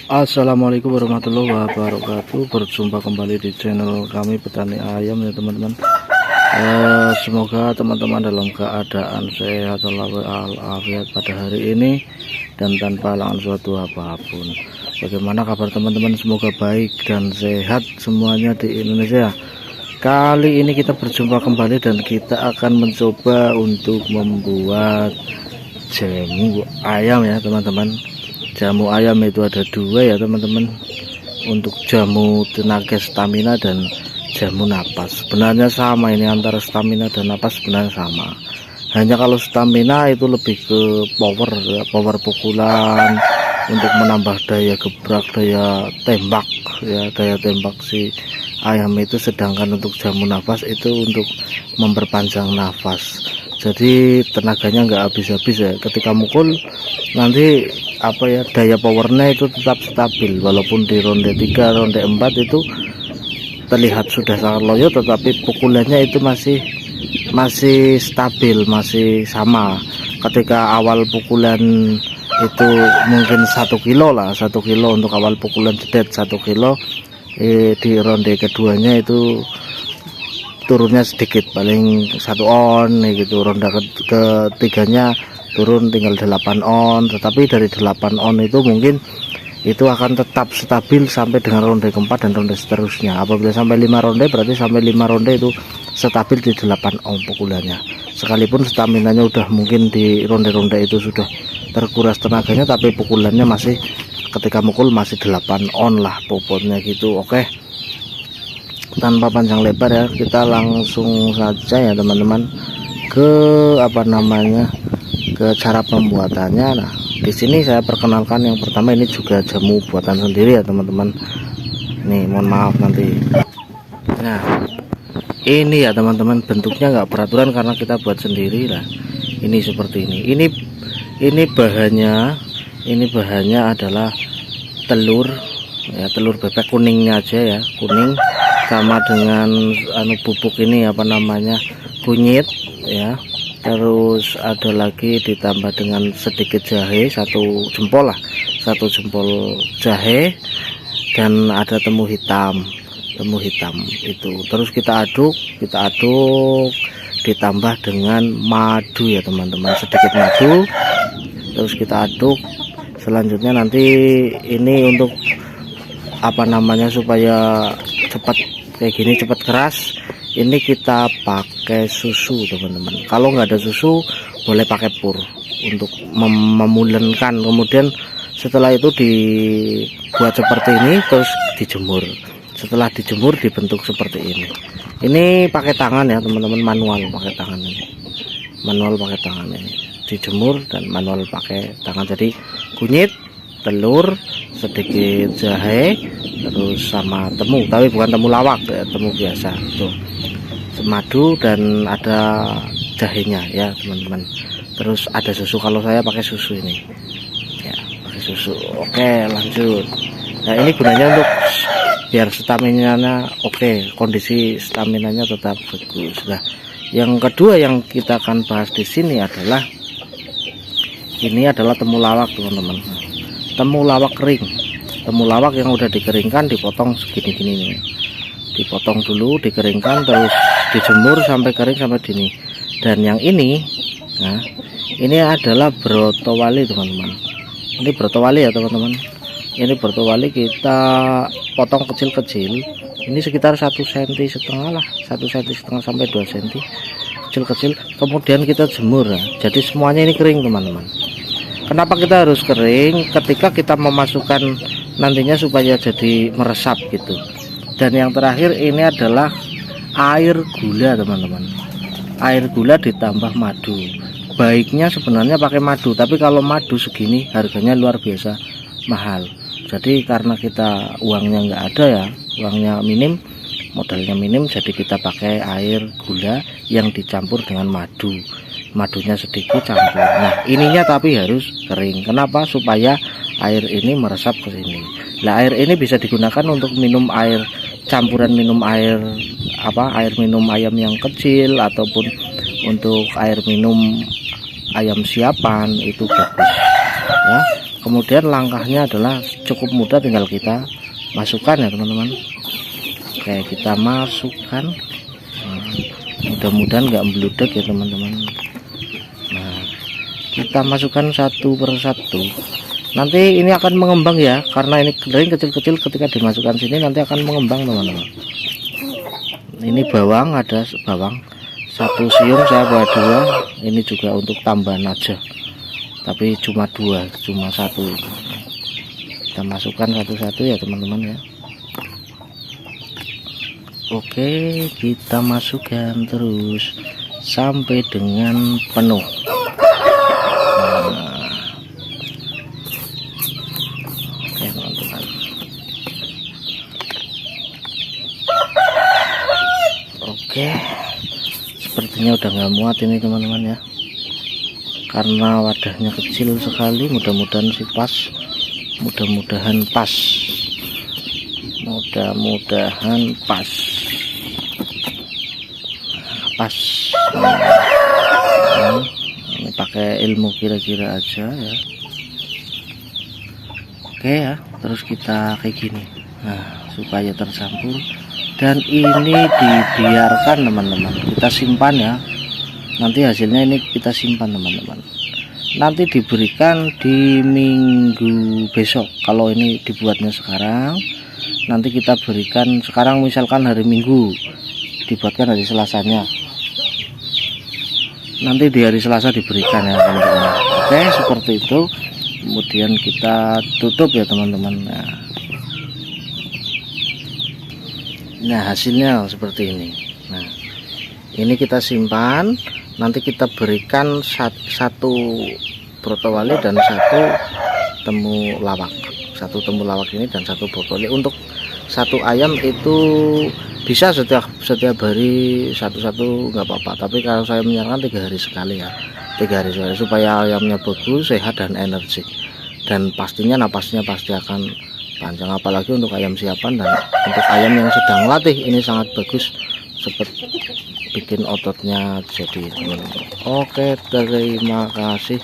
Assalamualaikum warahmatullahi wabarakatuh. Berjumpa kembali di channel kami Petani Ayam ya teman-teman. Semoga teman-teman dalam keadaan sehat walafiat pada hari ini dan tanpa halangan suatu apapun. Bagaimana kabar teman-teman? Semoga baik dan sehat semuanya di Indonesia. Kali ini kita berjumpa kembali dan kita akan mencoba untuk membuat jamu ayam ya teman-teman. Jamu ayam itu ada dua ya teman-teman, untuk jamu tenaga stamina dan jamu napas. Sebenarnya sama, ini antara stamina dan napas sebenarnya sama, hanya kalau stamina itu lebih ke power ya, power pukulan untuk menambah daya gebrak, daya tembak ya, daya tembak si ayam itu. Sedangkan untuk jamu nafas itu untuk memperpanjang nafas, jadi tenaganya nggak habis-habis ya. Ketika mukul nanti daya powernya itu tetap stabil, walaupun di ronde 3 ronde 4 itu terlihat sudah sangat loyo, tetapi pukulannya itu masih stabil, masih sama. Ketika awal pukulan itu mungkin 1 kilo lah, 1 kilo untuk awal pukulan jedet 1 kilo, di ronde keduanya itu turunnya sedikit, paling 1 on gitu. Ronde ketiganya turun tinggal 8 on, tetapi dari 8 on itu mungkin itu akan tetap stabil sampai dengan ronde keempat dan ronde seterusnya. Apabila sampai 5 ronde, berarti sampai 5 ronde itu stabil di 8 on pukulannya, sekalipun staminanya udah mungkin di ronde-ronde itu sudah terkuras tenaganya, tapi pukulannya masih, ketika mukul masih 8 on lah popotnya gitu. Oke, tanpa panjang lebar ya, kita langsung saja ya teman-teman ke ke cara pembuatannya. Nah, di sini saya perkenalkan yang pertama, ini juga jamu buatan sendiri ya teman-teman. Nih, mohon maaf nanti. Nah, ini ya teman-teman, bentuknya nggak peraturan karena kita buat sendiri lah. Ini seperti ini. Ini bahannya adalah telur ya, telur bebek kuningnya aja ya, kuning, sama dengan bubuk ini kunyit ya. Terus ada lagi ditambah dengan sedikit jahe, 1 jempol lah, 1 jempol jahe, dan ada temu hitam itu. Terus kita aduk ditambah dengan madu ya teman-teman, sedikit madu. Terus kita aduk. Selanjutnya nanti ini untuk supaya cepat kayak gini, cepat keras, ini kita pakai susu teman-teman. Kalau nggak ada susu boleh pakai pur untuk memulenkan. Kemudian setelah itu dibuat seperti ini, terus dijemur. Setelah dijemur dibentuk seperti ini. Ini pakai tangan ya teman-teman, manual pakai tangan ini, dijemur dan manual pakai tangan. Jadi kunyit, telur, sedikit jahe, terus sama temu, tapi bukan temu lawak ya, temu biasa tuh, madu, dan ada jahenya ya teman-teman. Terus ada susu, kalau saya pakai susu ini ya, pakai susu. Oke, lanjut. Nah, ini gunanya untuk biar staminanya oke, kondisi staminanya tetap bagus. Nah, yang kedua yang kita akan bahas di sini adalah temu lawak teman-teman. Temu lawak kering, temu lawak yang udah dikeringkan, dipotong segini-gini nih, dipotong dulu, dikeringkan, terus dijemur sampai kering sampai gini. Dan yang ini, nah ini adalah brotowali teman-teman. Ini brotowali ya teman-teman. Ini brotowali kita potong kecil-kecil. Ini sekitar 1,5 cm lah, 1,5 cm sampai 2 cm, kecil-kecil. Kemudian kita jemur ya. Jadi semuanya ini kering teman-teman. Kenapa kita harus kering? Ketika kita memasukkan nantinya supaya jadi meresap gitu. Dan yang terakhir ini adalah air gula teman-teman. Air gula ditambah madu. Baiknya sebenarnya pakai madu, tapi kalau madu segini harganya luar biasa mahal. Jadi karena kita uangnya nggak ada ya, uangnya minim, modalnya minim, jadi kita pakai air gula yang dicampur dengan madu. Madunya sedikit campur. Nah, ininya tapi harus kering. Kenapa? Supaya air ini meresap ke sini. Nah, air ini bisa digunakan untuk minum air, campuran minum air air minum ayam yang kecil, ataupun untuk air minum ayam siapan, itu bagus ya. kemudian langkahnya adalah cukup mudah, tinggal kita masukkan ya teman-teman. Oke, kita masukkan. Mudah-mudahan nggak meludak ya teman-teman. Nah, kita masukkan satu persatu. Nanti ini akan mengembang ya, karena ini kering kecil-kecil, ketika dimasukkan sini nanti akan mengembang teman-teman. Ini bawang, ada bawang satu siung, saya bawa 2. Ini juga untuk tambahan aja, tapi cuma 2, cuma 1. Kita masukkan satu-satu ya teman-teman ya. Oke, kita masukkan terus sampai dengan penuh. Oke teman-teman. Oke, sepertinya udah nggak muat ini teman-teman ya, karena wadahnya kecil sekali. Mudah-mudahan sih pas, mudah-mudahan pas, mudah-mudahan pas. Ini pakai ilmu kira-kira aja ya. Oke ya, terus kita kayak gini, nah supaya tercampur. Dan ini dibiarkan teman-teman, kita simpan ya, nanti hasilnya ini kita simpan teman-teman. Nanti diberikan di minggu besok. Kalau ini dibuatnya sekarang, nanti kita berikan sekarang, misalkan hari Minggu, dibuatkan hari Selasanya, nanti di hari Selasa diberikan ya teman-teman. Oke, seperti itu. Kemudian kita tutup ya teman-teman. Nah hasilnya seperti ini. Nah ini kita simpan, nanti kita berikan satu brotowali dan 1 temu lawak. 1 temu lawak ini dan 1 brotowali. Untuk 1 ayam itu bisa setiap hari satu-satu nggak apa-apa, tapi kalau saya menyarankan 3 hari sekali ya, 3 hari sekali, supaya ayamnya bagus, sehat dan energik, dan pastinya napasnya pasti akan panjang. Apalagi untuk ayam siapan dan untuk ayam yang sedang latih, ini sangat bagus, seperti bikin ototnya jadi teman-teman. Oke, terima kasih.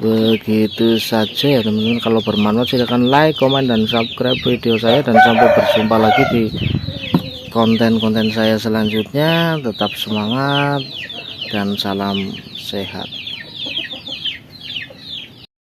Begitu saja ya teman-teman. Kalau bermanfaat silahkan like, komen, dan subscribe video saya, dan sampai berjumpa lagi di konten-konten saya selanjutnya. Tetap semangat dan salam sehat.